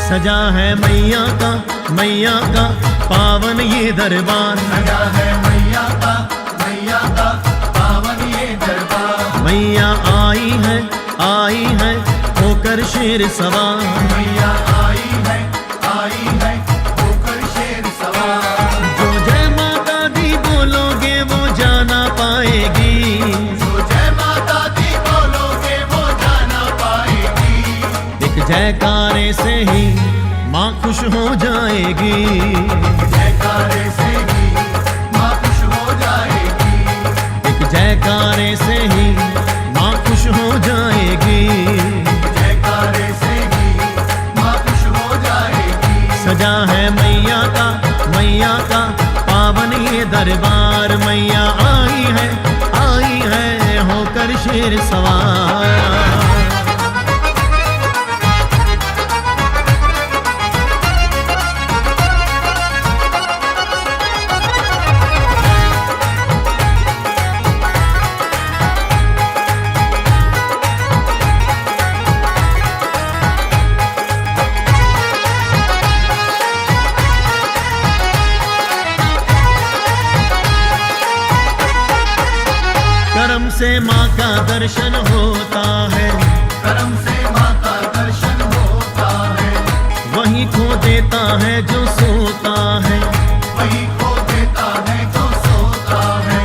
सजा है मैया का पावन ये दरबार। सजा है मैया का पावन ये दरबार। मैया आई है होकर शेर सवार। मैया आई है होकर शेर सवार। जो जय माता दी बोलोगे वो जाना पाएगी। जो जय माता दी बोलोगे वो जाना पाएगी। एक जयकारे से ही माँ खुश हो जाएगी। जयकारे से ही माँ खुश हो जाएगी। एक जयकारे से ही माँ खुश हो जाएगी। जयकारे से ही माँ खुश हो जाएगी। सजा है मैया का पावन ये दरबार। मैया आई है होकर शेर सवार। करम से माँ का दर्शन होता है। करम से माँ का दर्शन होता है। वही खो देता है जो सोता है। वही खो देता है जो सोता है।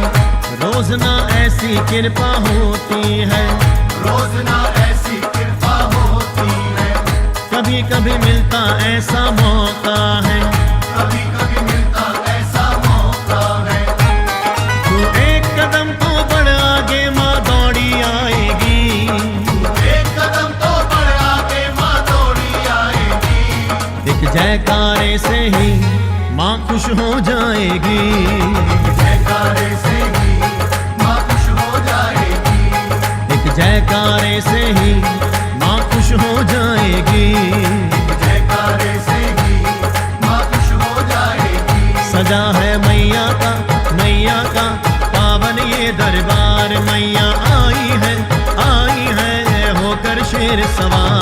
रोज ना ऐसी कृपा होती है। रोज ना ऐसी कृपा होती है। कभी कभी मिलता ऐसा मौका है। कभी कभी मिलता ऐसा मौका है। तू एक कदम तो बढ़ आगे माँ दौड़ी आएगी। एक कदम तो बढ़ आगे माँ दौड़ी आएगी। एक जयकारे से ही माँ खुश हो जाएगी। जयकारे से ही माँ खुश हो जाएगी। एक जयकारे से ही माँ खुश हो जाएगी। जयकारे से ही माँ खुश हो जाएगी। सजा है मैया का पावन ये दरबार। मैया आई है होकर शेर सवार।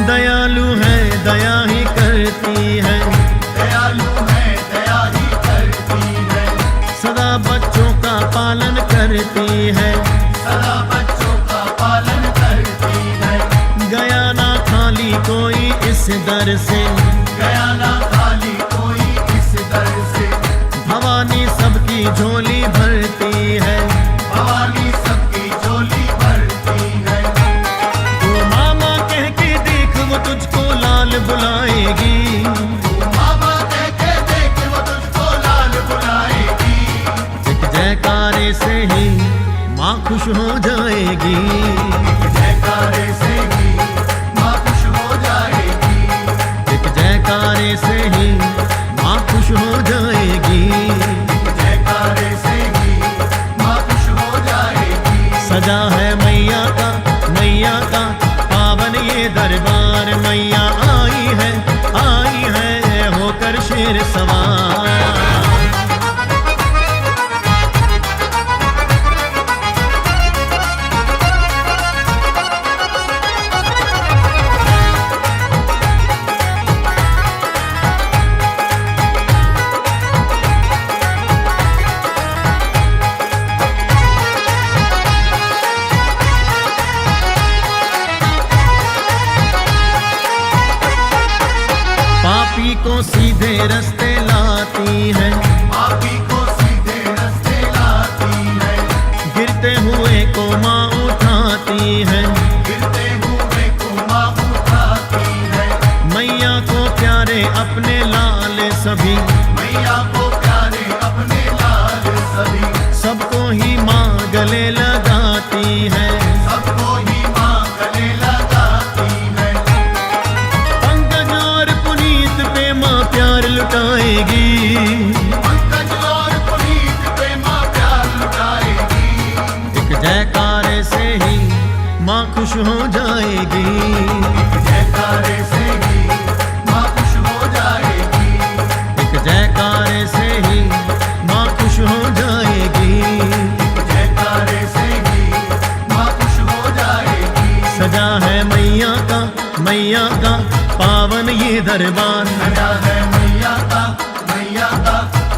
दयालु है दया ही करती है। दयालु है दया ही करती है। सदा बच्चों का पालन करती है। सदा बच्चों का पालन करती है। गया ना खाली कोई इस दर से। गया ना खाली कोई इस दर से। भवानी सबकी झोली भरती है। भवानी सबकी झोली भरती है। वो मामा कह के देख वो तुझको लाल बुलाएगी। मामा कह के देख वो तुझको लाल बुलाएगी। एक जयकारे से ही माँ खुश हो जाएगी। जयकारे से ही माँ खुश हो जाएगी। एक जयकारे से ही माँ खुश हो जाएगी। जयकारे से ही माँ खुश हो जाएगी। सजा है मैया का पावन ये दरबार। मैया आई है होकर शेर सवार। को सीधे रास्ते लाती है, पापी को सीधे रास्ते लाती है, गिरते हुए को माँ उठाती है, गिरते हुए को माँ उठाती है, मैया को प्यारे अपने लाल सभी, मैया को प्यारे अपने लाल सभी, सबको ही माँ गले लगाती है। सबको ही माँ गले लगाती है, पंकज और पुनीत पे माँ प्यार लुटाएगी, पंकज और पुनीत पे माँ प्यार लुटाएगी, एक जयकारे से ही माँ खुश हो जाएगी, जयकारे से ही माँ खुश हो जाएगी, एक जयकारे से ही माँ खुश हो जाएगी, जयकारे से ही माँ खुश हो जाएगी। सजा है मैया का पावन ये दरबार, सजा है मैया का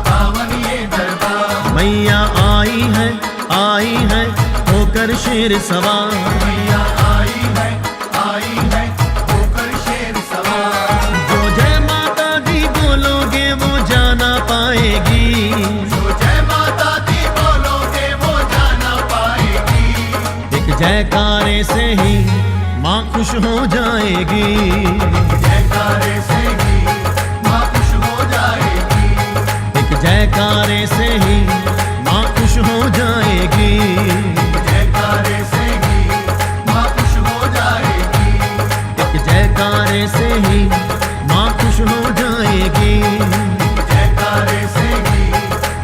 पावन ये दरबार, मैया आई है होकर शेर सवार, मैया आई है होकर शेर सवार, जो जय माता दी बोलोगे वो जाना पाएगी, जो जय माता दी बोलोगे वो जाना पाएगी, एक जयकारे से ही माँ खुश हो जाएगी, जयकारे से ही माँ खुश हो जाएगी, एक जयकारे से ही माँ खुश हो जाएगी, जयकारे से ही माँ खुश हो जाएगी, एक जयकारे से ही माँ खुश हो जाएगी, जयकारे से ही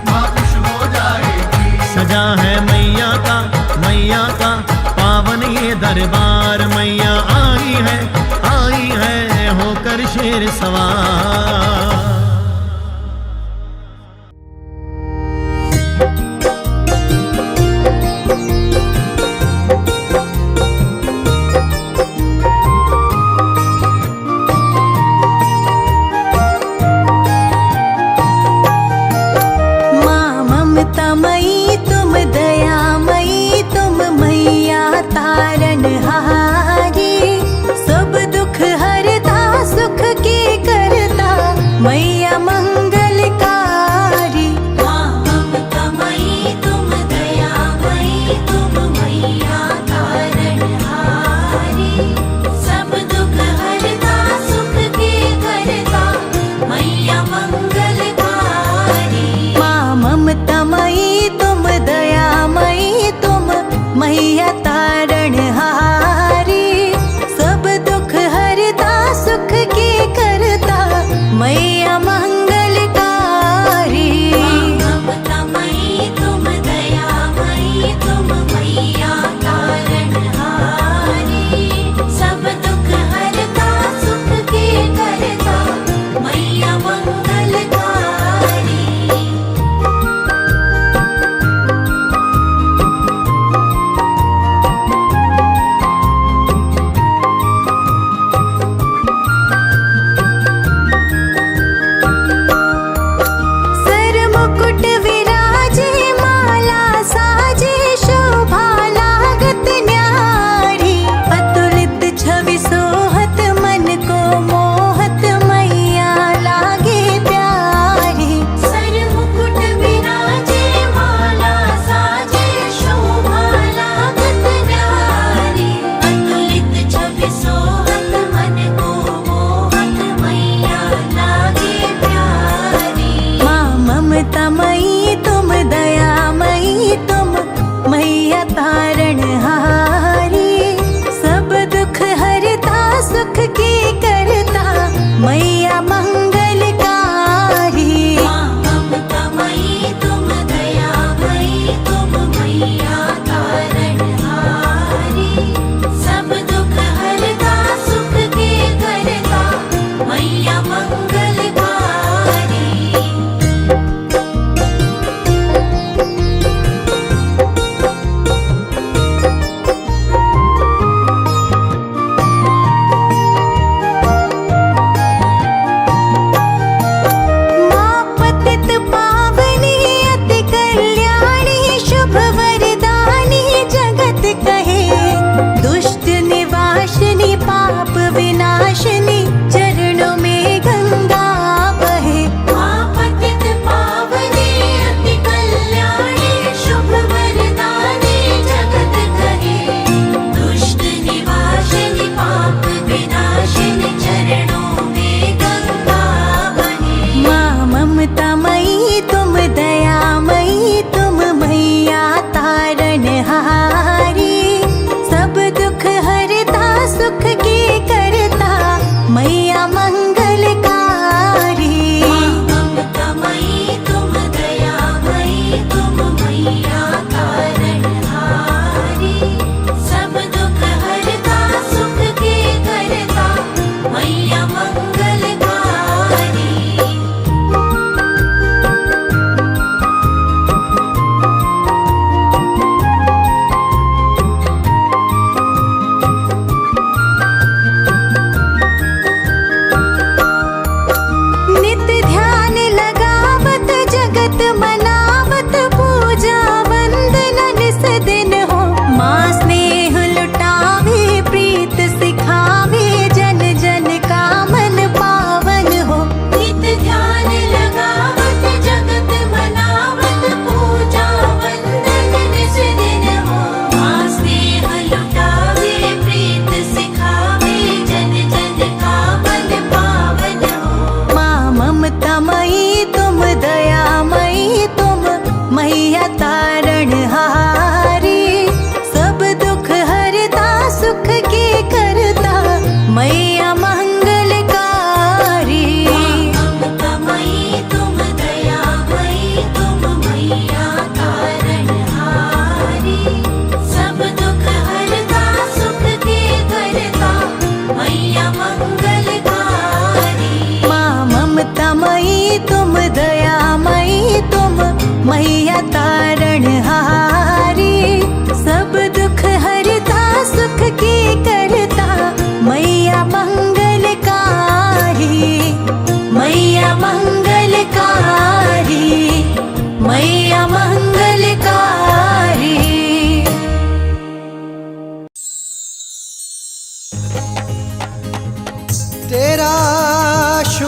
माँ खुश हो जाएगी। सजा है मैया का पावन ये दरबार, मैया आई है होकर शेर सवार। माँ ममतामयी तुम दयामयी तुम मैया तारनहारी, सब दुख हरता सुख की करता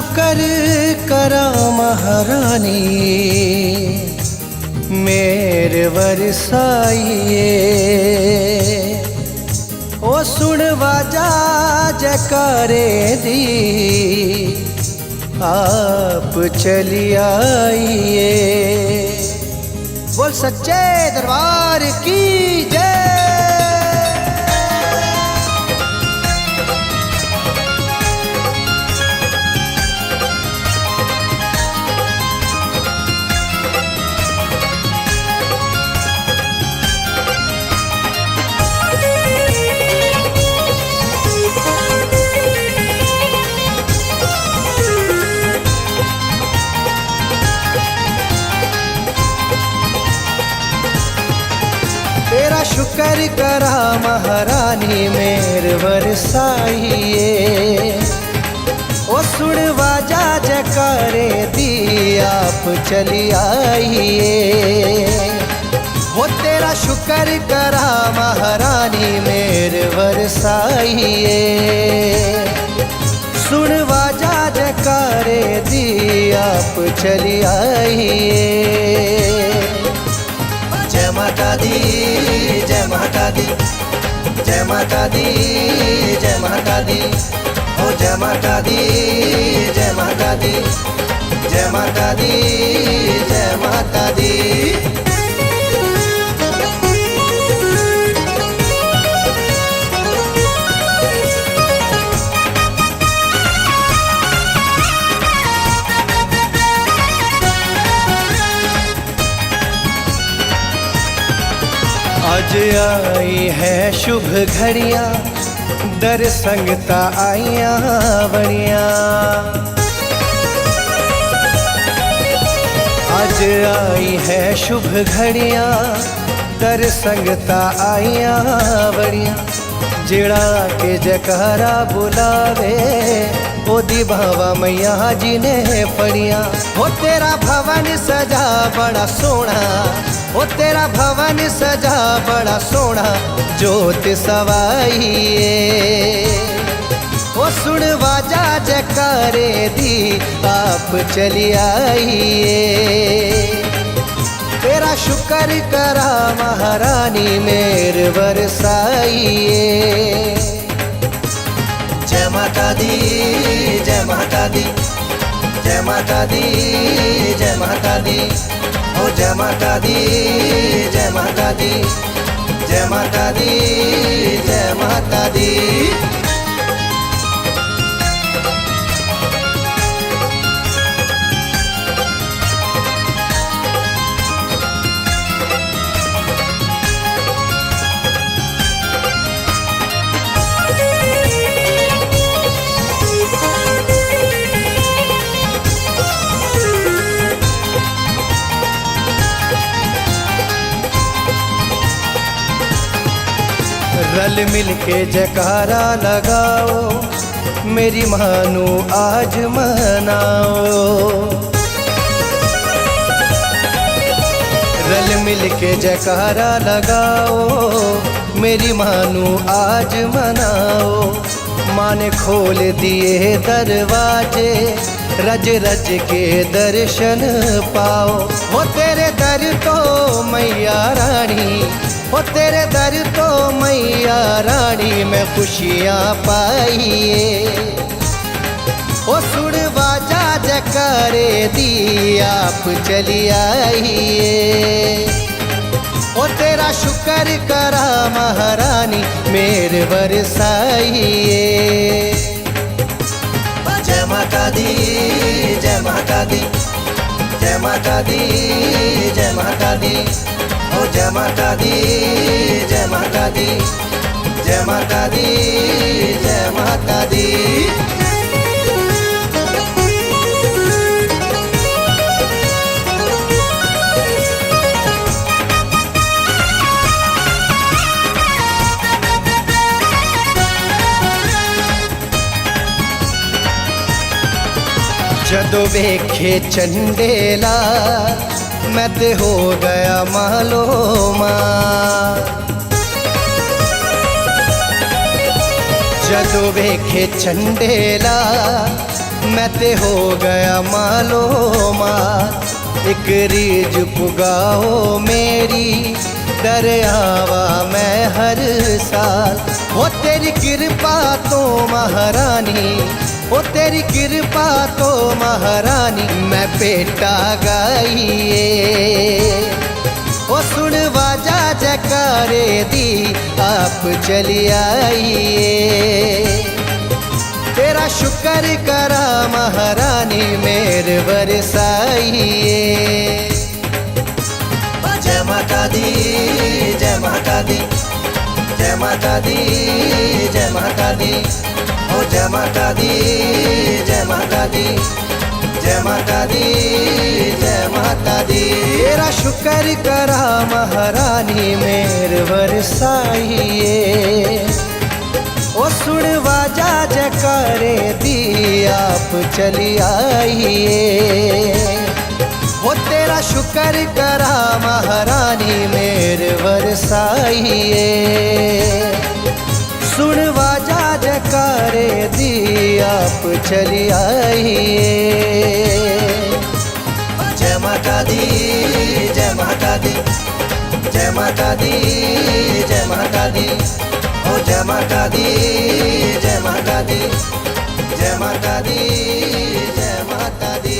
शुकर करा महारानी मेर वरसाइए ओ सुनवा जा जकारे दी आप चली आइए। बोल सच्चे दरबार की जय। तेरा शुक्र करा महारानी मेर वरसाइए ओ सुनवा जा जकारे दी आप चली आइए। हो तेरा शुक्र करा महारानी मेर वरसाइए सुनवा जा जकारे दी आप चली आइए। जय माता दी जय माता दी जय माता दी जय माता दी ओ जय माता दी जय माता दी जय माता दी जय माता दी। आज आई है शुभ घड़ियाँ दर संगता आइया बड़िया। आज आई है शुभ घड़ियाँ दर संगता आइया बड़िया। जिड़ा के जकारा बुलावे ओदी भावा मैया जी ने पड़िया। हो तेरा भवन सजा बड़ा सोना ओ तेरा भवन सजा बड़ा सोना जोत सवाइए ओ सुनवा जा जकारे दी आप चली आइए। तेरा शुक्र करा महारानी मेर वरसाइए। जय माता दी जय माता दी जय माता दी जय माता दी ओ जय माता दी जय माता दी जय माता दी जय माता दी। रल मिल के जयकारा लगाओ मेरी मानो आज मनाओ। रल मिल के जयकारा लगाओ मेरी मानो आज मनाओ। माँ ने खोल दिए दरवाजे रज रज के दर्शन पाओ। हो तेरे दर तो मैया रानी हो तेरे दर तो मैया रानी में खुशियाँ पाइए। ओ सुनवा जा जकारे दी आप चली आइए। ओ तेरा शुक्र करा महारानी मेर वरसाइए। जय माता दी जय माता दी जय माता दी जय माता दी ओ जय माता दी जय माता दी जय माता दी जय माता दी। जदों वेखे चंडेला मैं ते हो गया मालो मां। जदों वेखे चंडेला मैं ते हो गया मालो माल एक रीज पुगाओ मेरी दरियावा मैं हर साल। हो तेरी कृपा तो महारानी, हो तेरी कृपा तो महारानी मैं बेटा गाइए। ओ सुन वाजा जयकारे दी आप चली आइए। तेरा शुक्र करा महारानी मेरे बरसाइए। जय माता दी, जय माता दी, जय माता दी, जय माता दी, ओ जय माता दी, जय माता दी, जय माता दी, जय माता दी। तेरा शुक्र करा महारानी मेरे बरसाइए। ओ सुन वाजा जयकारे दी आप चली आइए। वो तेरा शुक्र करा महारानी मेरे बरसाइए। सुन वाजा जयकारे दी आप चली आइए। जय माता दी, जय माता दी, जय माता दी, जय माता दी, ओ जय माता दी, जय माता दी, जय माता दी, जय माता दी।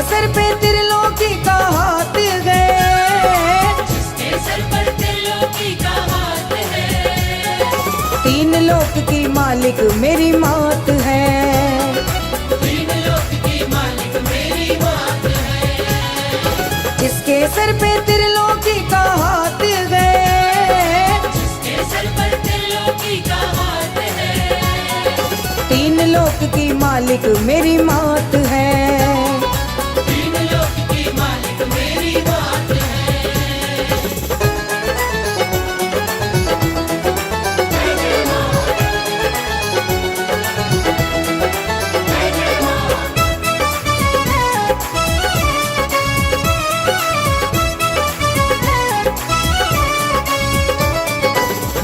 सर पे त्रिलोकी का हाथ है, जिसके सर पर त्रिलोकी का हाथ है। तीन लोक की मालिक मेरी मात है, तीन लोक की मालिक मेरी मात है। जिसके सर पे त्रिलोकी का हाथ है, जिसके सर पर त्रिलोकी का हाथ है। तीन लोक की मालिक मेरी मात है।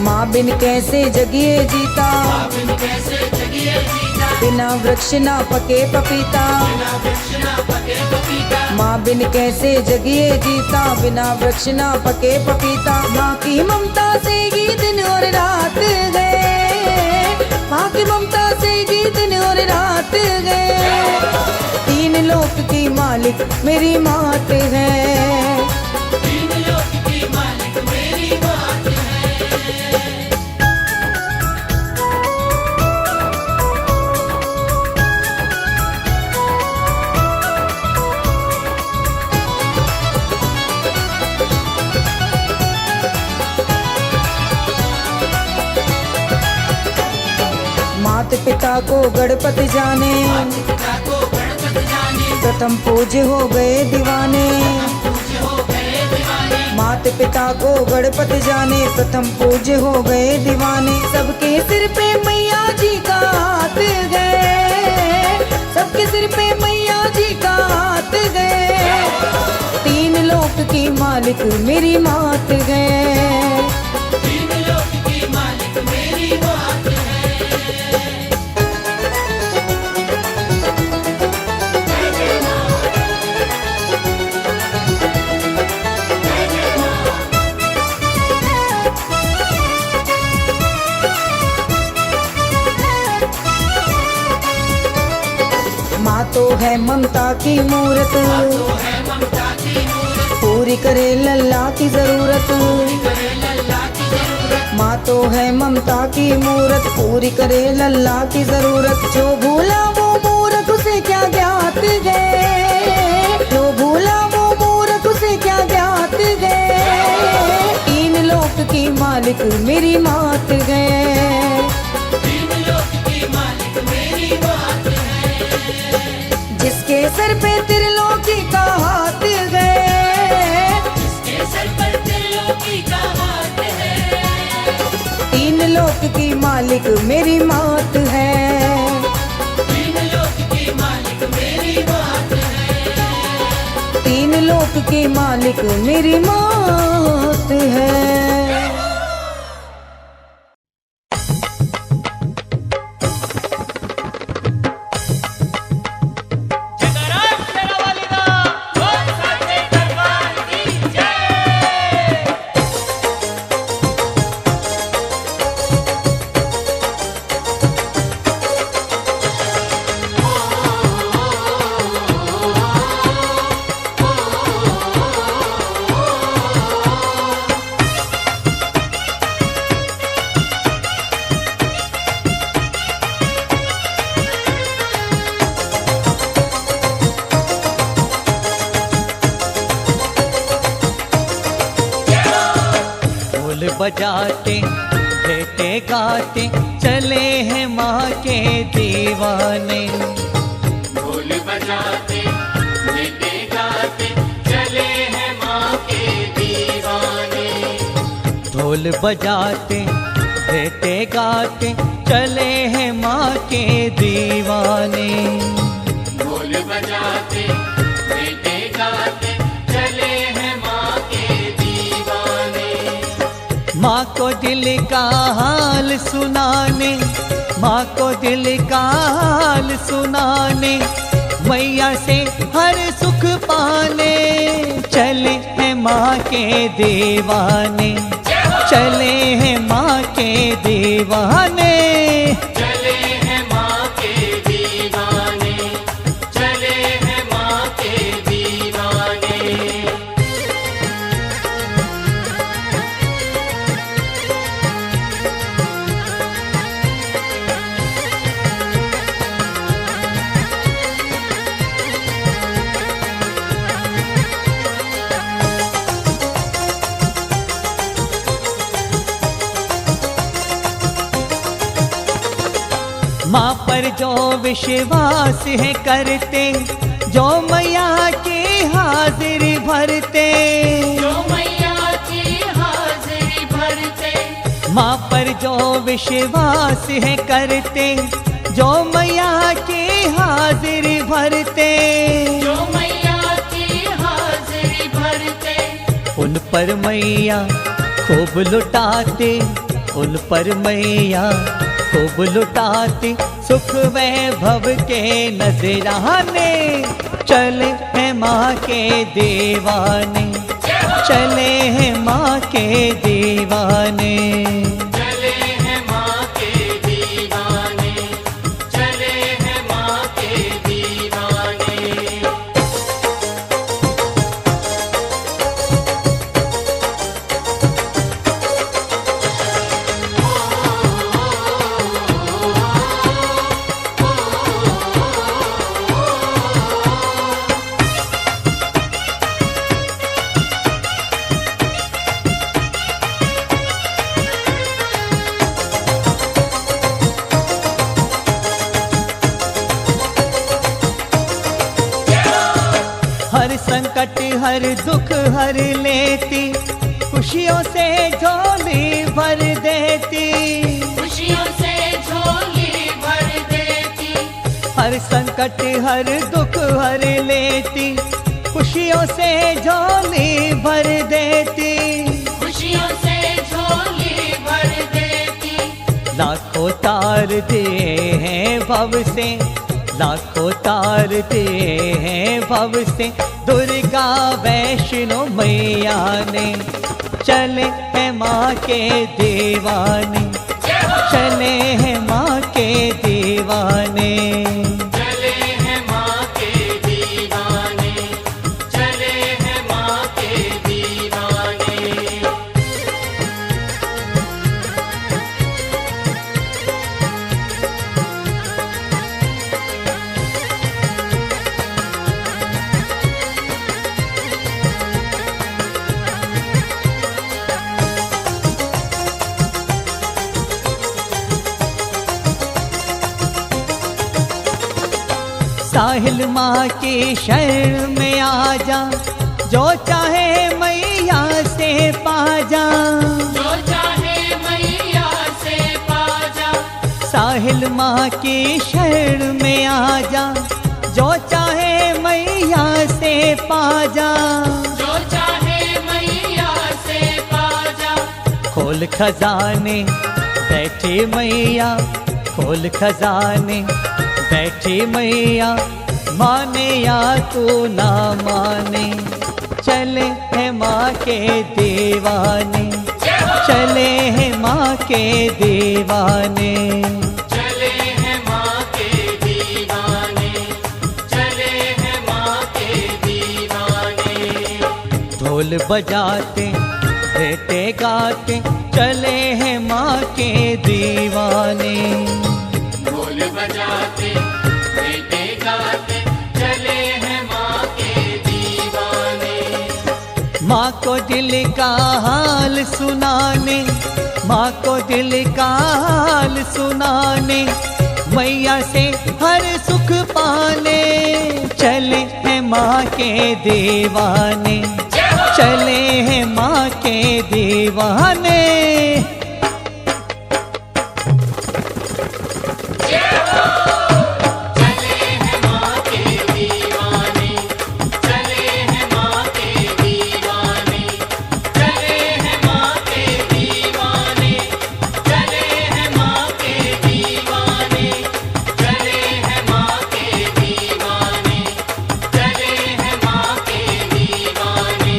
माँ बिन कैसे जगिए जीता, बिन कैसे जगिए जीता, बिना वृक्ष ना पके पपीता। बिना वृक्ष ना पके पपीता। माँ बिन कैसे जगिए जीता, बिना वृक्ष ना पके पपीता। माँ की ममता से ही दिन और रात गए, माँ की ममता से ही दिन और रात गए। तीन लोक की मालिक मेरी मात है, तीन लोक की मालिक मेरी मात है। मात पिता को गणपति जाने, पिता को गणपति जाने, प्रथम पूज्य हो गए दीवाने। पूज्य हो गए दीवाने। मात पिता को गणपति जाने, प्रथम पूज्य हो गए दीवाने। सबके सिर पे मैया जी का हाथ गए, सबके सिर पे मैया जी का हाथ गए। तीन लोक की मालिक मेरी मात गए, तीन लोक की मालिक मेरी मात है। माँ तो है ममता की मूरत, तो है ममता की मूरत, पूरी करे लल्ला की जरूरत। करे लल्ला की जरूरत। माँ तो है ममता की मूरत, पूरी करे लल्ला की जरूरत। जो भूला वो मूरख उसे क्या ज्ञात गए, जो भूला वो मूरख उसे क्या ज्ञात गए। तीन लोक की मालिक मेरी मात गए, तीन लोक की मालिक मेरी मात है। जिसके सर पे त्रिलोकी का हाथ है, जिसके सर पर त्रिलोकी का हाथ है। तीन लोक की मालिक मेरी मात है। तीन लोक की मालिक मेरी मात है। तीन लोक की मालिक मेरी मात है। बजाते बेटे गाते चले हैं माँ के दीवाने। ढोल बजाते बेटे गाते चले हैं माँ के दीवाने। ढोल बजाते बेटे गाते चले हैं माँ के दीवाने। ढोल बजाते बेटे गाते चले हैं माँ के दीवाने। माँ को दिल का हाल सुनाने, माँ को दिल का हाल सुनाने, मैया से हर सुख पाने चले हैं माँ के दीवाने। चले हैं माँ के दीवाने। चले हैं माँ के दीवाने। चले हैं माँ के दीवाने। माँ पर जो विश्वास है करते, जो मैया की हाजिरी भरते, जो मैया की हाजिरी भरते। माँ पर जो विश्वास है करते, जो मैया की हाजिरी भरते, जो मैया की हाजिरी भरते। उन पर मैया खूब लुटाते, उन पर मैया खूब लुटाते सुख वैभव के नजराने। चले हैं माँ के दीवाने, चले हैं माँ के दीवाने। चले हैं माँ के दीवाने। चले हैं माँ के दीवाने। हर संकट हर दुख हर लेती, खुशियों से झोली भर देती। खुशियों से झोली भर देती। हर संकट हर दुख हर लेती, खुशियों से झोली भर देती। खुशियों से झोली भर देती। लाखों तार दिए हैं भव से, लाखों तार दिए हैं भव से दुर्गा वैष्णो मैया ने। चले हैं माँ के दीवाने, चले हैं माँ के दीवाने। चले हैं माँ के दीवाने। चले हैं माँ के दीवाने। साहिल माँ की शरण में आ जा, जो चाहे मैया से पा जा। जो चाहे मैया साहिल माँ की शरण में आ जा, जो चाहे मैया से पा जा। जो चाहे मैया से पाजा, खोल खजाने बैठी मैया, खोल खजाने बैठी मैया, माने या तू ना माने। चले हैं माँ के दीवाने, चले हैं माँ के दीवाने। चले हैं माँ के दीवाने, चले हैं माँ के दीवाने। ढोल बजाते रहते गाते, चले हैं माँ के दीवाने। ढोल बजाते बेटे गाते, चले हैं माँ के दीवाने। माँ को दिल का हाल सुनाने, माँ को दिल का हाल सुनाने, मैया से हर सुख पाने। चले हैं माँ के दीवाने, चले हैं माँ के दीवाने। चले हैं माँ के दीवाने, चले हैं माँ के दीवाने, चले हैं माँ के दीवाने, चले हैं माँ के दीवाने, चले हैं माँ के दीवाने, चले हैं माँ के दीवाने,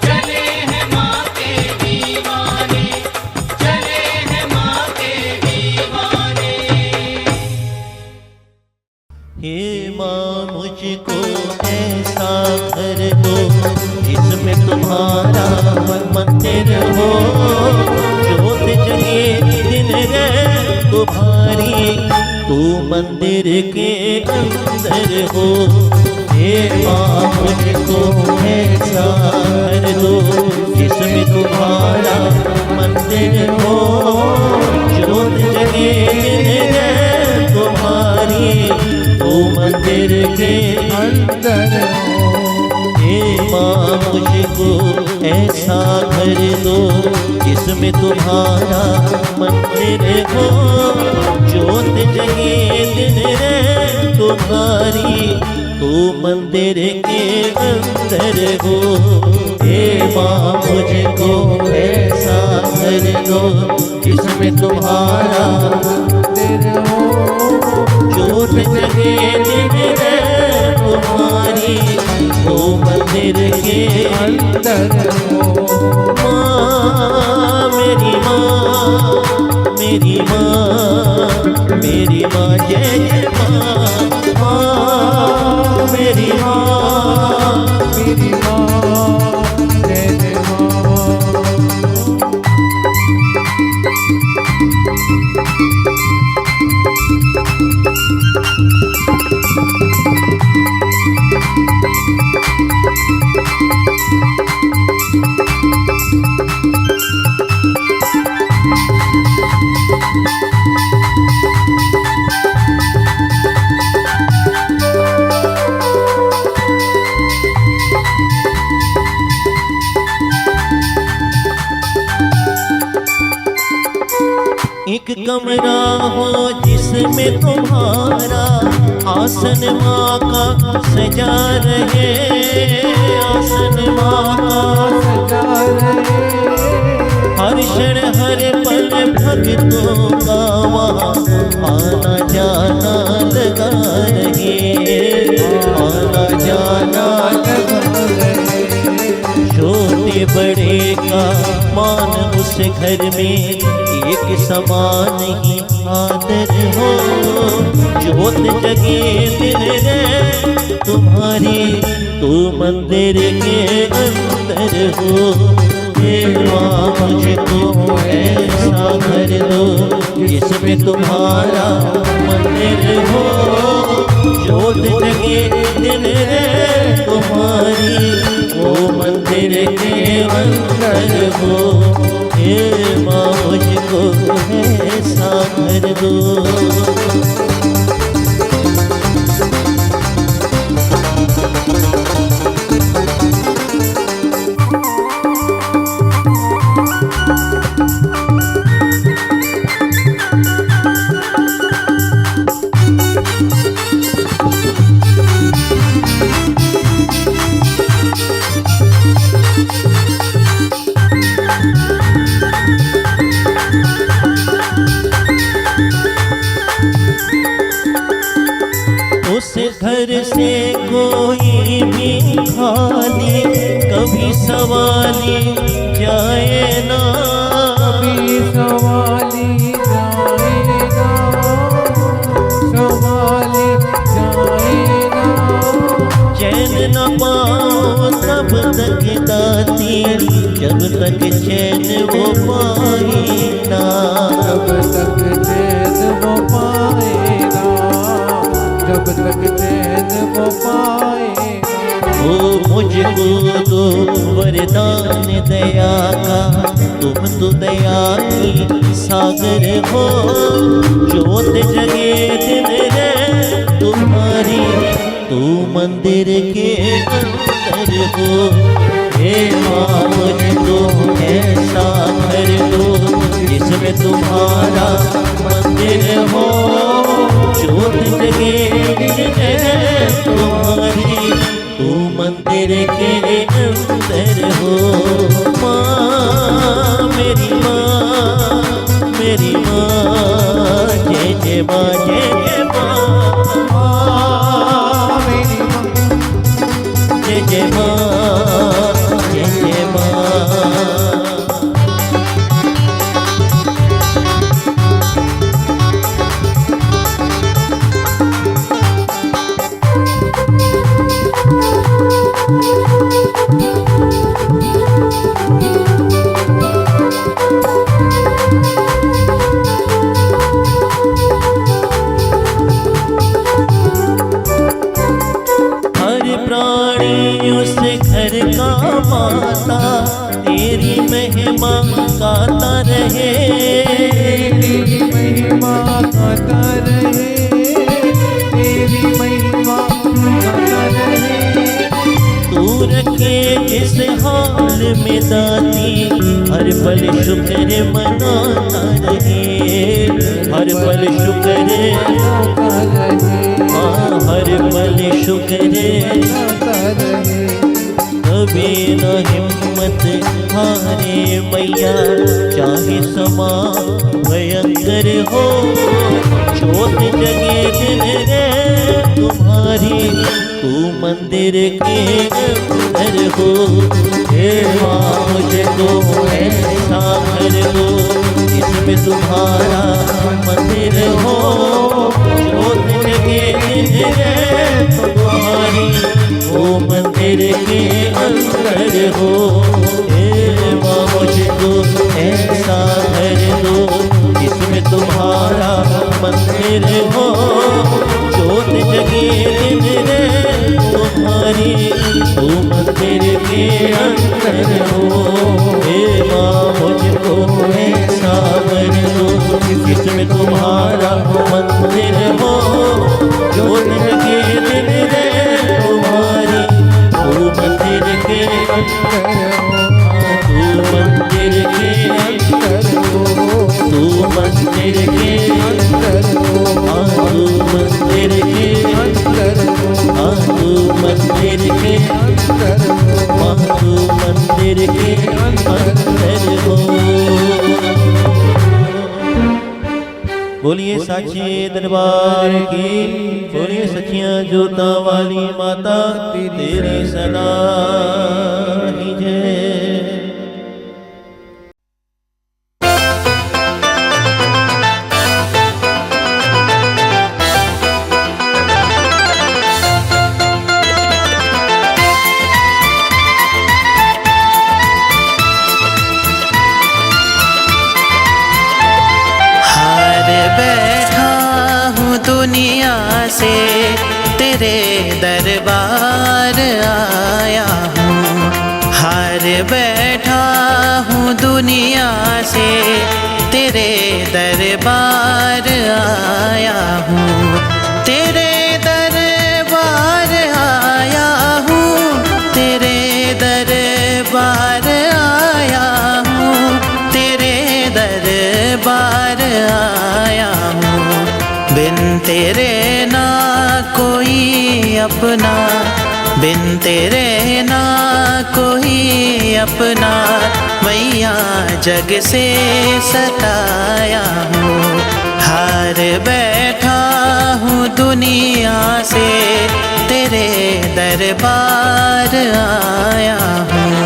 चले हैं माँ के दीवाने, चले हैं माँ के दीवाने। हे माँ मुझको ऐसा घर दो जिसमें तुम्हारा मंदिर हो, जोत जगे दिन रहे तुम्हारी, तू मंदिर के अंदर हो। हे माँ मुझको ऐसा घर दो जिसमें तुम्हारा मंदिर हो, जोत जगे दिन रहे तुम्हारी, तू मंदिर के अंदर हो। हे माँ मुझको ऐसा घर दो जिसमें तुम्हारा मंदिर हो, जोत जगे दिन रहे तुम्हारी, तू मंदिर के अंदर हो। हे माँ मुझको ऐसा घर दो जिसमें तुम्हारा मंदिर हो, जोत जगे दिन रहे तुम्हारी, तो मंदिर के अंदर हो। माँ मेरी माँ, मेरी माँ, मेरी माँ जय जय माँ। माँ मेरी माँ, मेरी माँ जय जय माँ। एक कमरा हो जिसमें तुम्हारा आसन माँ का सजा रहे, आसन माँ का सजा रहे। हर क्षण हर पल भक्तों का वहाँ आना जाना लगा रहे, आना जाना लगा रहे। छोटे बड़े का मान उस घर में एक समान ही आदर हो, जोत जगे दिन रहे तुम्हारी, तू मंदिर के अंदर हो। हे माँ मुझको ऐसा घर दो जिसमें तुम्हारा मंदिर हो, जोत जगे दिन रहे तुम्हारी, वो मंदिर के अंदर हो। हे माँ मुझको ऐसा घर दो। घर से कोई भी खाली कभी सवाली जाए ना, कभी सवाली जाएगा, सवाली जाएगा। चैन न पाओ तब तक दाती, जब तक चैन वो पाए ना, जब तक चैन वो पाएगा, जब तक चैन वो पाएगा। ओ मुझको दो वरदान दया का, तुम तो दया की सागर हो, ज्योत जगे दिन रे तुम्हारी, तू मंदिर के अंदर हो। हे माँ मुझको ऐसा घर दो, जिसमें तुम्हारा मंदिर हो, ज्योत जगे दिन रे तुम्हारी, तू मंदिर के अंदर हो। माँ मेरी माँ, मेरी माँ, जय जय माँ, जय जय माँ, मेरी माँ, जय जय माँ, जय जय माँ। हर प्राणी उस घर का माता, तेरी महिमा गाता रहे, तेरी महिमा गाता रहे, तेरी महिमा गाता रहे। तू रखे इस हाल में दाती, हर पल शुक्र मनाता रहे, हर पल शुक्र, गाता रहे, हाँ हर पल शुक्र, गाता रहे। कभी न हिम्मत हारे मैया, चाहे समा भयंकर हो, ज्योत जगे दिन रे तुम्हारी, तू मंदिर के अंदर हो। हे माँ मुझको ऐसा घर दो, जिसमें तुम्हारा मंदिर हो, ज्योत जगे दिन रे तुम्हारी, वो मंदिर के अंदर हो। हे माँ मुझको ऐसा घर दो, जिसमें तुम्हारा मंदिर हो, ज्योत जगे दिन रे तुम्हारी, वो मंदिर के अंदर हो। हे माँ मुझको ऐसा घर दो, जिसमें तुम्हारा मंदिर हो, ज्योत जगे दिन रे तुम्हारी, तू मंदिर के अंदर हो, तू मंदिर के अंदर हो, तू मंदिर के अंदर हो, तू मंदिर के अंदर हो, तू मंदिर के अंदर हो, तू मंदिर के अंदर हो। बोलिए साचे दरबार की, बोलिए सखियां जोता वाली माता तेरी सदा ही जय। दुनिया से तेरे दरबार आया हूँ, हार बैठा हूँ दुनिया से तेरे दरबार आया हूँ, तेरे दरबार आया हूँ, तेरे दरबार आया हूँ, तेरे दरबार आया हूँ। बिन तेरे ना कोई अपना, बिन तेरे ना कोई अपना, मैया जग से सताया हूँ, हार बैठा हूँ दुनिया से तेरे दरबार आया हूँ।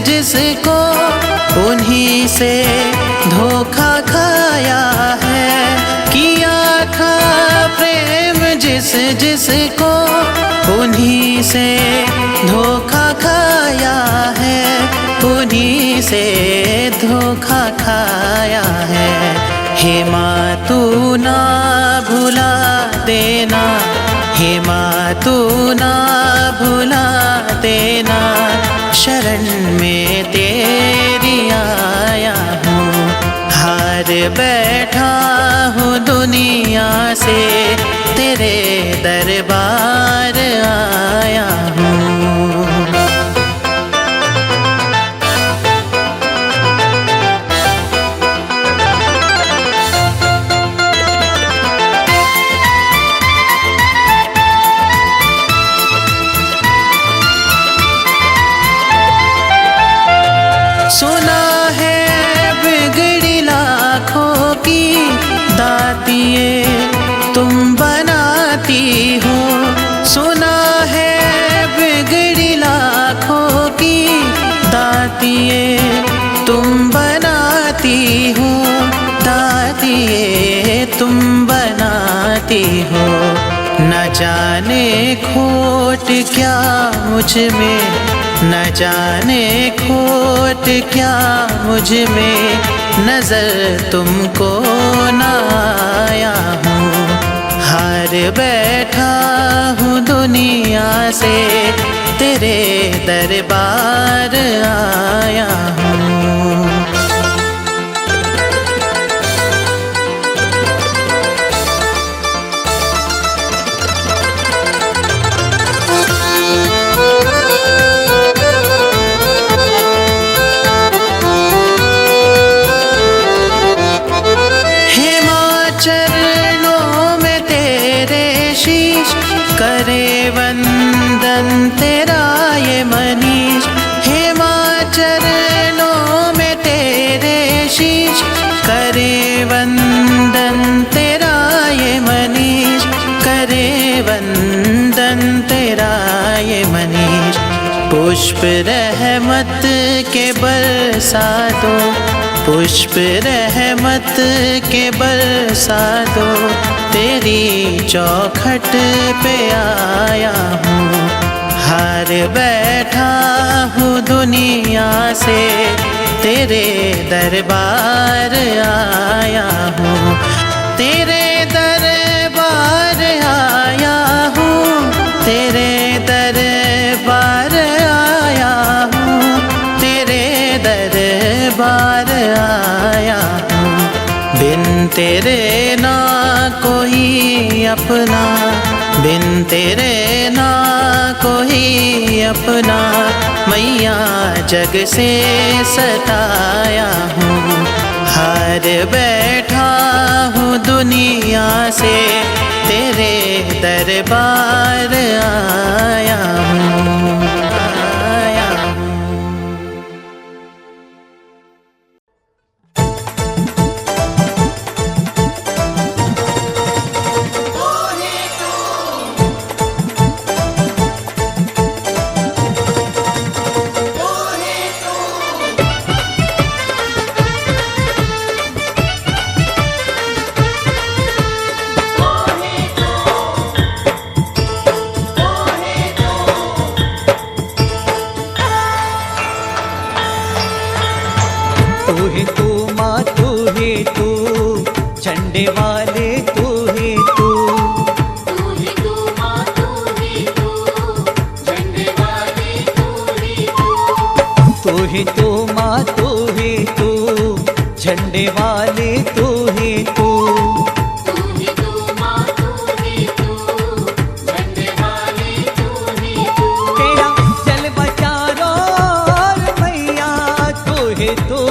जिसको उन्हीं से धोखा खाया है, किया था प्रेम जिसको उन्हीं से धोखा खाया है, उन्हीं से धोखा खाया है। हे माँ तू ना भुला देना, हे माँ तू ना भुला देना, शरण में तेरी आया हूँ। हार बैठा हूँ दुनिया से, तेरे दरबार आया हूँ। सुना है बिगड़ी लाखों की दातिये तुम बनाती हो, सुना है बिगड़ी लाखों की दातिये तुम बनाती हो, दातिये तुम बनाती हो। न जाने खोट क्या मुझ में, न जाने खोट क्या मुझ में, नजर तुमको न आया हूँ। हार बैठा हूँ दुनिया से, तेरे दरबार आया हूँ। करे वंदन तेरा ये मनीष, हे माँ चरणों में तेरे शीश, करे वंदन तेरा ये मनीष, करे वंदन तेरा ये मनीष। पुष्प रहमत के बरसा दो, पुष्प रहमत के बरसा दो, तेरी चौखट पे आया हूँ। हार बैठा हूँ दुनिया से, तेरे दरबार आया हूँ, तेरे दरबार आया हूँ, तेरे दरबार आया हूँ, तेरे दरबार आया हूँ। बिन तेरे ना कोई अपना, बिन तेरे ना कोई अपना, मैया जग से सताया हूँ। हार बैठा हूँ दुनिया से, तेरे दरबार आया हूँ, आया हूँ। तू ही तू माँ, तू ही तू, झंडे वाले तू ही तू, तू ही तू माँ, तू ही तू, झंडे वाले तू ही तू, तू ही तू माँ, तू ही तू, झंडे वाले तू ही तू, तू ही तू माँ, तू ही तू, झंडे वाले तू ही तू। तेरा जलवा चारों ओर मैया तू ही तू,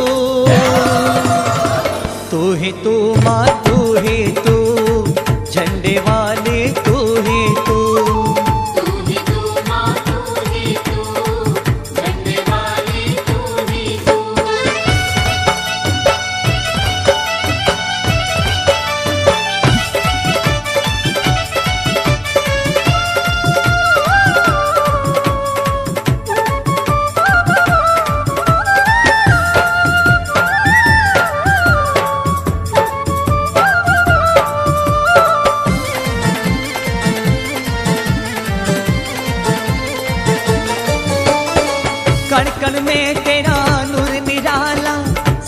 कण कण में तेरा नूर निराला,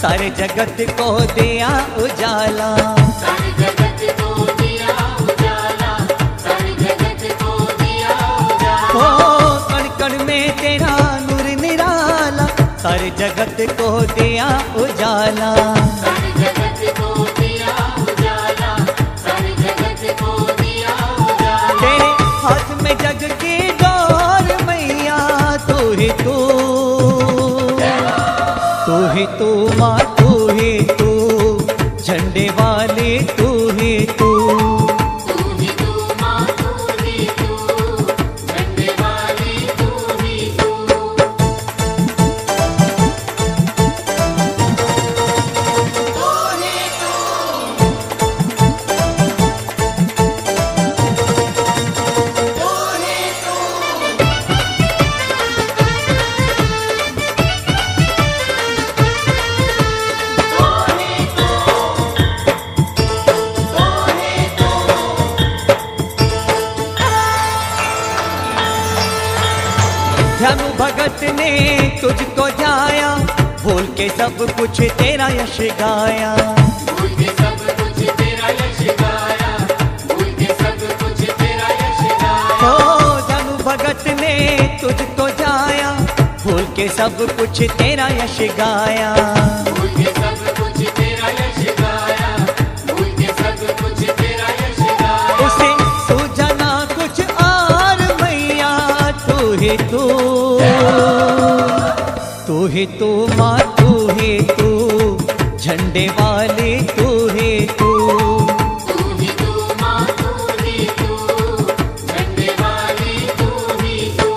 सारे जगत को दिया उजाला। सारे जगत को दिया उजाला, सारे जगत को दिया उजाला। ओ कण कण में तेरा नूर निराला, सारे जगत को दिया उजाला। सारे जगत को दिया उजाला, सारे जगत को दिया उजाला। तेरे हाथ में जग की डोर मैया, तू ही तू तू माँ, तू ही तू झंडे वाली, तू ही तू। तू ही तू माँ, तू ही तू झंडे वाली, तू ही तू। धर्म भगत ने तुझको जाया, भूल के सब कुछ तेरा यश गाया। भूल के सब कुछ तेरा यश गाया, भूल के सब कुछ तेरा यश गाया। ओ धर्म भगत ने तुझको जाया, भूल के सब कुछ तेरा यश गाया। भूल के सब कुछ तेरा यश गाया, भूल के सब कुछ तेरा यश गाया। उसे सूझा ना कुछ और मैया, तू ही तू तू माँ, तू ही तू झंडे वाली, तू ही तू। तू ही तू माँ, तू ही तू झंडे वाली, तू ही तू।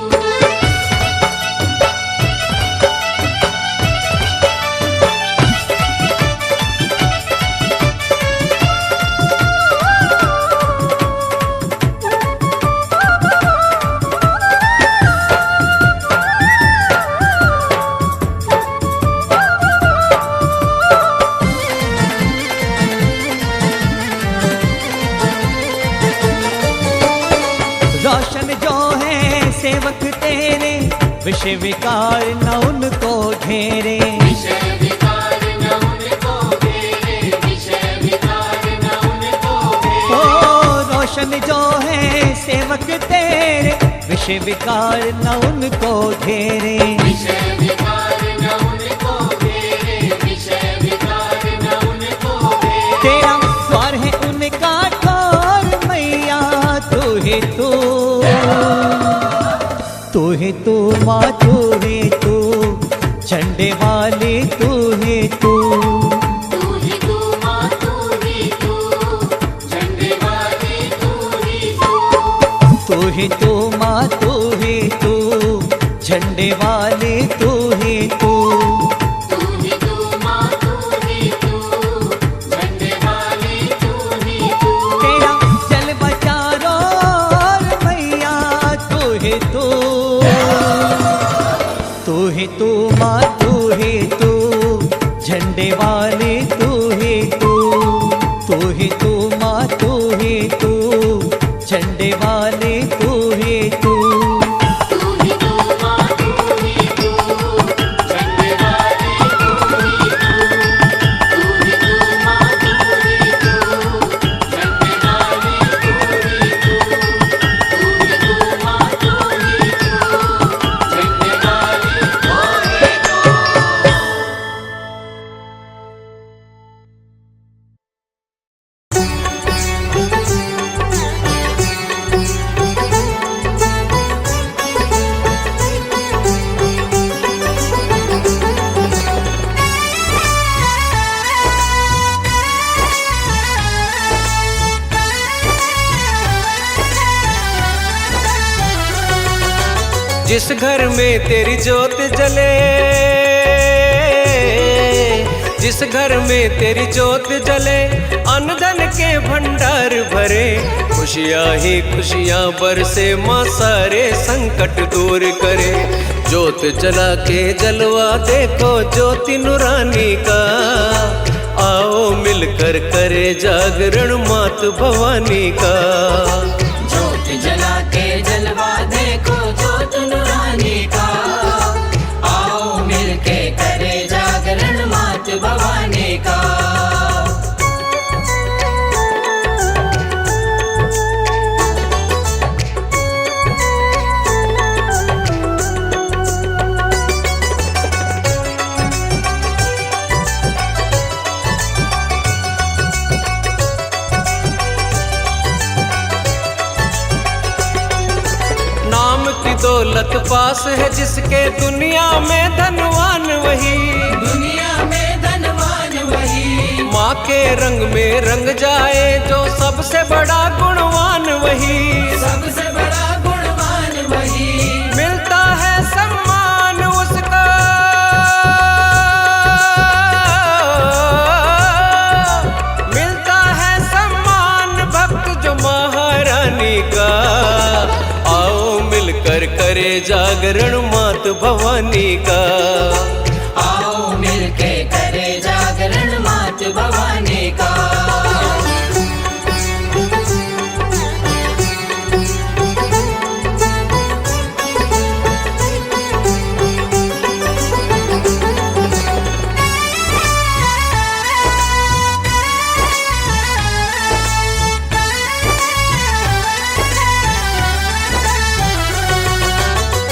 रोशन जो है सेवक तेरे, विषय विकार न उनको घेरे। विषय विकार न उनको घेरे, विषय विकार न उनको घेरे। ओ रोशन जो है सेवक तेरे, विषय विकार न उनको घेरे। विषय विकार न उनको घेरे, विषय विकार न उनको घेरे। तेरा द्वार है उनका ठोर मैया, तू ही तू तू माँ, तू ही तू झंडे वाली, तू ही तू। तू ही तू माँ, तू ही तू झंडे वाली, तू ही तू। तू ही तू माँ, तू ही तू झंडे वाली, तू ही तू। तू ही तू माँ, तू ही तू झंडे वाली, तू ही तू। तेरा जलवा चारों ओर मैया, तू ही तू माँ, तू ही तू झंडे वाली, तू ही तू। तू ही तू माँ, तू ही तू झंडे वाली, तू ही तू। तू ही तू माँ, तू ही तू झंडे वाली, तू ही तू। तू ही तू माँ, तू ही तू झंडे वाली, तू ही तू। तू ही तू माँ, तू ही तू झंडे वाली, तू ही तू। जिस घर में तेरी जोत जले, जिस घर में तेरी जोत जले, अन्न धन के भंडार भरे। खुशियाँ ही खुशियाँ बरसे, माँ सारे संकट दूर करे। जोत जला के जलवा देखो ज्योति नूरानी का, आओ मिलकर करे जागरण मात भवानी का। ज्योत जला के जलवा देखो ज्योत नूरानी का, दौलत पास है जिसके, दुनिया में धनवान वही, दुनिया में धनवान वही। माँ के रंग में रंग जाए जो सबसे बड़ा गुणवान वही, सबसे बड़ा गुणवान वही। मिलता है सम्मान उसका, मिलता है सम्मान भक्त जो महारानी का। आओ मिलकर करे जागरण मात भवानी का, आओ मिलके करे जागरण मात भवानी का।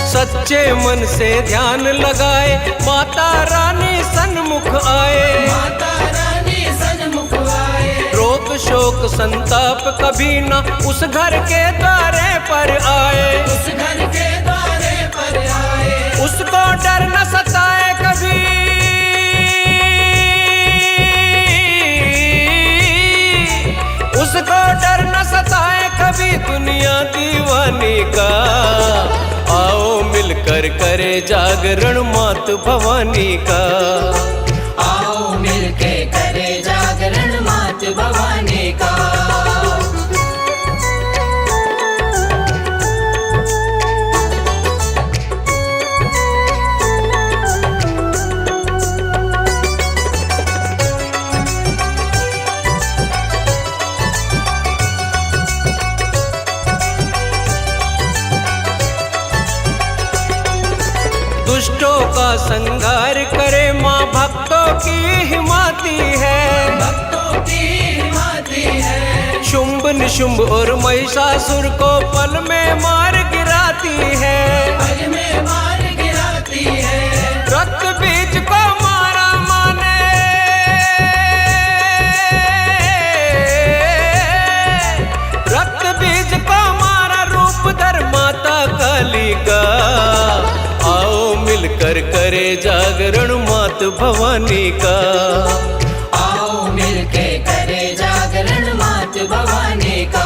सच्चे मन से ध्यान लगाए माता रानी सन्मुख आए, माता रानी सन्मुख आए। रोग शोक संताप कभी न उस घर के द्वारे पर आए, उस घर के द्वारे पर आए। उसको डर न सताए कभी, उसको डर न सताए कभी दुनिया दीवानी का। आओ मिलकर करे जागरण मात भवानी का, आओ मिलके करे जागरण मात भवानी का। दुष्टों का संहार करे माँ भक्तों की हिमाती है, भक्तों की हिमाती है। शुंभ निशुंभ और महिषासुर को पल में मार गिराती है, पल में मार गिराती है। रक्त बीज को मारा माने, रक्त बीज को मारा रूप धर माता काली का। आओ मिलकर करे जागरण मात भवानी का, आओ मिलके करे जागरण मात भवानी का।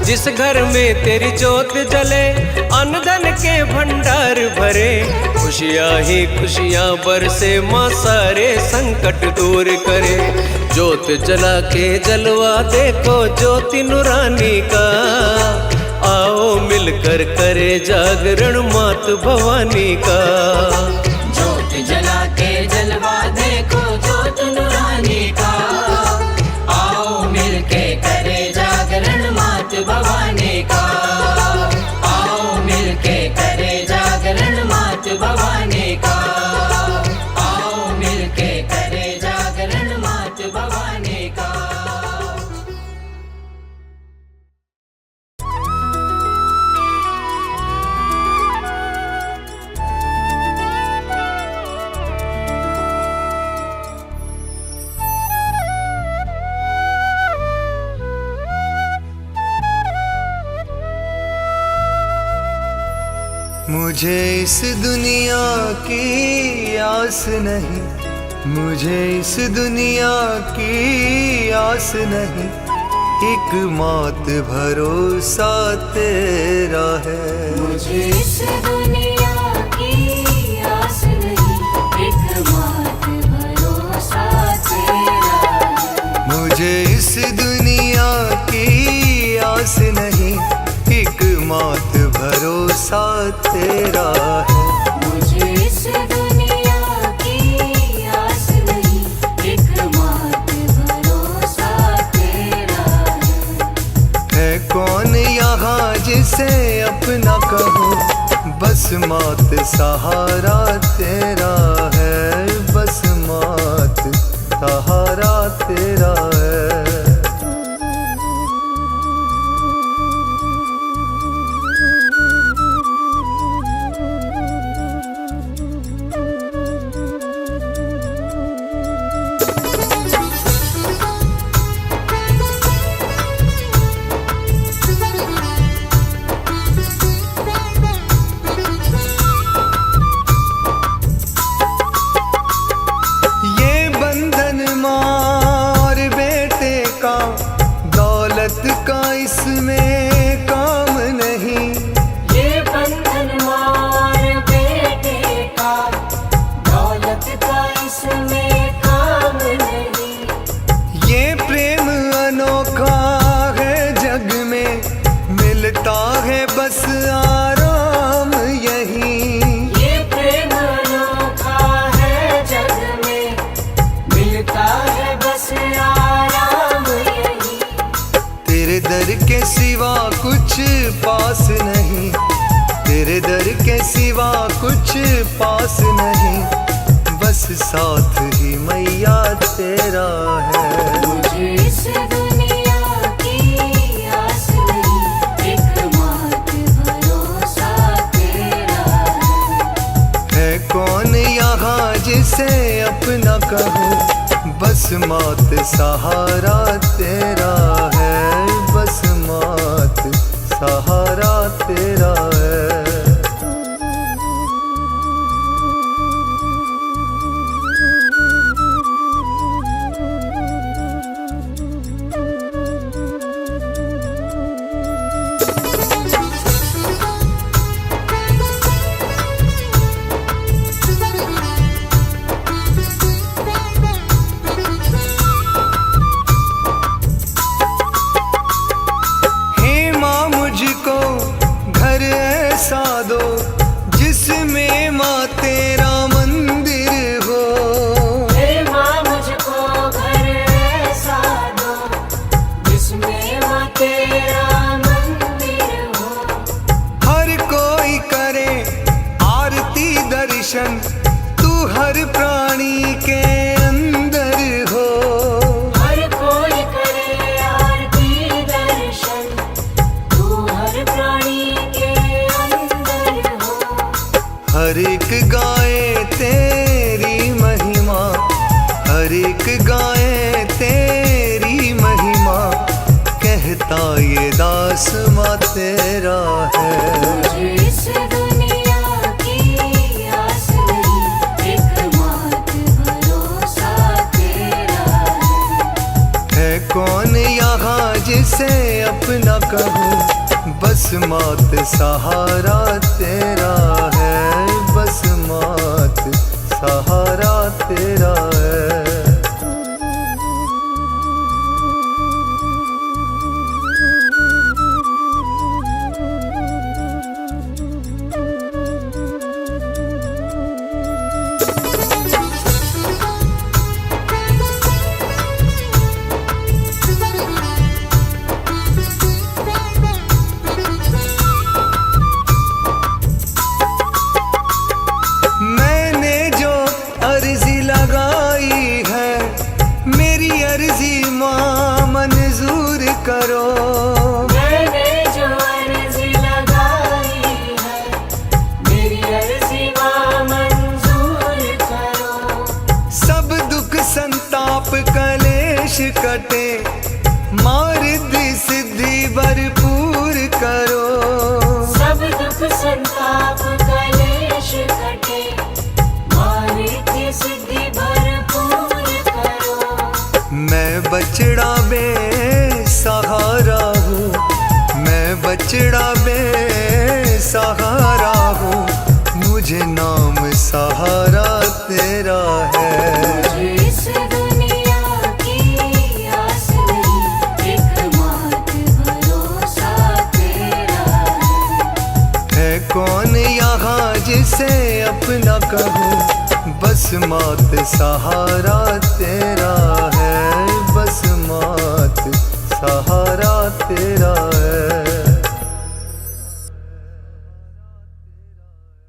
जिस घर में तेरी ज्योत जले अन्न धन के भंडार भरे, खुशियाँ ही खुशियाँ बरसे माँ सारे संकट दूर करे। ज्योत जला के जलवा देखो ज्योति नूरानी का, आओ मिलकर करे जागरण मात भवानी का। ज्योत जला के जलवा देखो ज्योत नूरानी का, आओ मिलके करे जागरण मात भवानी का, आओ मिलके करे जागरण मात भवानी का, आओ मिलके करे जागरण मात भवानी का। मुझे इस दुनिया की आस नहीं, मुझे इस दुनिया की आस नहीं, एक मात भरोसा तेरा है। मुझे इस दुनिया की आस नहीं, एक मात भरोसा तेरा है। मुझे इस दुनिया की आस नहीं, एक मात भरोसा तेरा है। मुझे इस दुनिया की आस नहीं, एक मात भरोसा तेरा है। कौन यहाँ जिसे अपना कहूँ, बस मात सहारा तेरा है, बस मात सहारा तेरा है। सिवा कुछ पास नहीं, बस साथ ही मैया तेरा है। मुझे इस दुनिया की आस नहीं, एकमात्र भरोसा तेरा है कौन यहाँ जिसे अपना कहूँ, बस मात सहारा तेरा है, बस मात सहारा तेरा है। दो जिसमें माँ तेरा मंदिर हो, हे माँ मुझको घर ऐसा दो जिसमें माँ तेरा मंदिर हो। हर कोई करे आरती दर्शन, तू हर प्राणी के अंदर हो। हर कोई करे आरती दर्शन, तू हर प्राणी हर एक गाए तेरी महिमा, हर एक गाए तेरी महिमा, कहता ये दास माँ तेरा है। मुझे इस दुनिया की आस नहीं, एकमात्र भरोसा तेरा है कौन यहाँ जिसे अपना कहूँ, बस मात सहारा तेरा है, बस मात सहारा तेरा है। करो मैंने जो अर्जी लगाई है, मेरी अर्जी माँ मंजूर करो। सब दुख संताप कलेश कटे, माँ रिद्धि सिद्धि भरपूर करो। सब दुख संताप कलेश कटे, माँ रिद्धि सिद्धि भरपूर करो। मैं बछड़ा सहारा हूँ, मैं बछड़ा सहारा हूँ, मुझे नाम सहारा तेरा है। मुझे इस दुनिया की आस नहीं, एकमात्र भरोसा तेरा है कौन यहाँ जिसे अपना कहूँ, बस मात सहारा तेरा है, बस मात सहारा तेरा है।